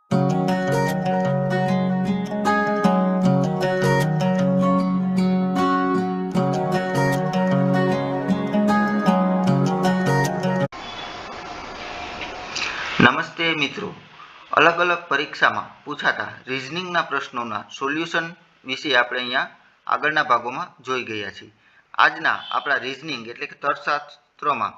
નમસ્તે મિત્રો, અલગ અલગ પરીક્ષામાં પૂછાતા રિઝનિંગના પ્રશ્નોના સોલ્યુશન વિશે આપણે અહીંયા આગળના ભાગોમાં જોઈ ગયા છીએ. આજના આપણા રિઝનિંગ એટલે કે તર્કશાસ્ત્રમાં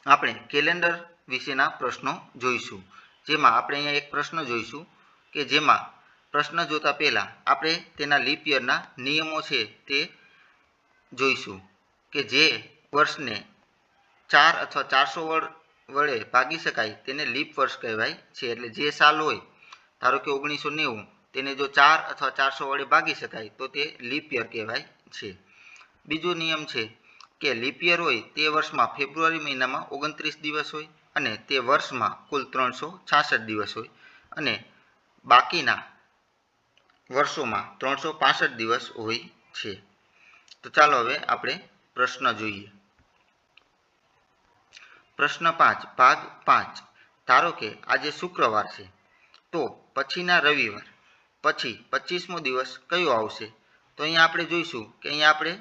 આપણે કેલેન્ડર વિશેના પ્રશ્નો જોઈશું. જેમાં આપણે અહીંયા એક પ્રશ્ન જોઈશું કે જેમાં પ્રશ્ન જોતા પહેલાં આપણે તેના લીપ યરના નિયમો છે તે જોઈશું કે જે વર્ષને 4 અથવા 400 વડે ભાગી શકાય તેને લીપ વર્ષ કહેવાય છે. એટલે જે સાલ હોય, ધારો કે 1990, તેને જો 4 અથવા 400 વડે ભાગી શકાય તો તે લીપ યર કહેવાય છે. બીજો નિયમ છે કે લીપ યર હોય તે વર્ષમાં ફેબ્રુઆરી મહિનામાં 29 દિવસ હોય અને તે વર્ષમાં કુલ 366 દિવસ હોય અને બાકીના વર્ષોમાં 365 દિવસ હોય છે. તો ચાલો હવે આપણે પ્રશ્ન જોઈએ. પ્રશ્ન 5 ભાગ 5. ધારો કે આજે શુક્રવાર છે તો પછીના રવિવાર પછી 25મો દિવસ કયો આવશે? તો અહીંયા આપણે જોઈશું કે અહીંયા આપણે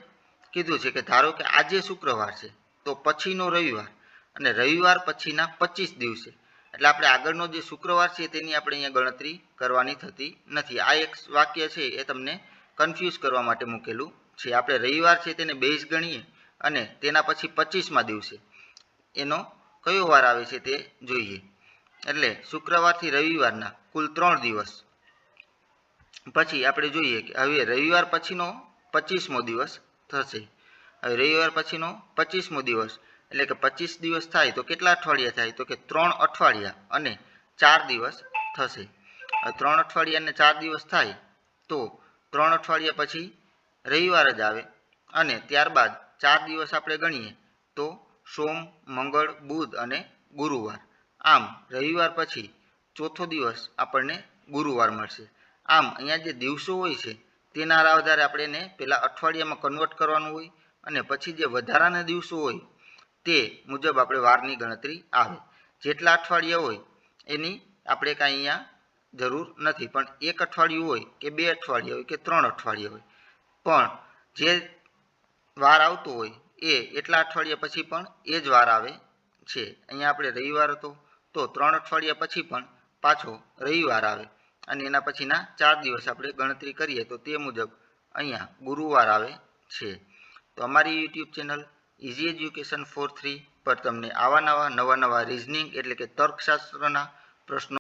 કીધું છે કે ધારો કે આજે શુક્રવાર છે તો પછીનો રવિવાર અને રવિવાર પછીના 25 દિવસે, એટલે આપણે આગળનો જે શુક્રવાર છે તેની આપણે અહીંયા ગણતરી કરવાની થતી નથી. આ એક વાક્ય છે એ તમને કન્ફ્યુઝ કરવા માટે મૂકેલું છે. આપણે રવિવાર છે તેને બેઝ ગણીએ અને તેના પછી 25મા દિવસે એનો કયો વાર આવે છે તે જોઈએ. એટલે શુક્રવારથી રવિવારના કુલ 3 દિવસ. પછી આપણે જોઈએ કે હવે રવિવાર પછીનો 25મો દિવસ થશે. હવે રવિવાર પછીનો 25મો દિવસ એટલે કે 25 દિવસ થાય તો કેટલા અઠવાડિયા થાય? તો કે 3 અઠવાડિયા અને 4 દિવસ થશે. હવે 3 અઠવાડિયા અને 4 દિવસ થાય તો 3 અઠવાડિયા પછી રવિવાર જ આવે અને ત્યારબાદ 4 દિવસ આપણે ગણીએ તો સોમ, મંગળ, બુધ અને ગુરુવાર. આમ રવિવાર પછી ચોથો દિવસ આપણને ગુરુવાર મળશે. આમ અહીંયા જે દિવસો હોય છે તેના આધારે આપણે એને પહેલાં અઠવાડિયામાં કન્વર્ટ કરવાનું હોય અને પછી જે વધારાના દિવસો હોય તે મુજબ આપણે વારની ગણતરી આવે. જેટલા અઠવાડિયા હોય એની આપણે કાંઈ અહીંયા જરૂર નથી, પણ એક અઠવાડિયું હોય કે 2 અઠવાડિયા હોય કે 3 અઠવાડિયા હોય, પણ જે વાર આવતો હોય એ એટલા અઠવાડિયા પછી પણ એ જ વાર આવે છે. અહીંયા આપણે રવિવાર હતો તો 3 અઠવાડિયા પછી પણ પાછો રવિવાર આવે અને એના પછીના 4 દિવસ આપણે ગણતરી કરીએ તો તે મુજબ અહીંયા ગુરુવાર આવે છે. તો અમારી YouTube channel easy education four 3 પર તમને આવા નવા રીઝનિંગ એટલે કે તર્કશાસ્ત્રના પ્રશ્નો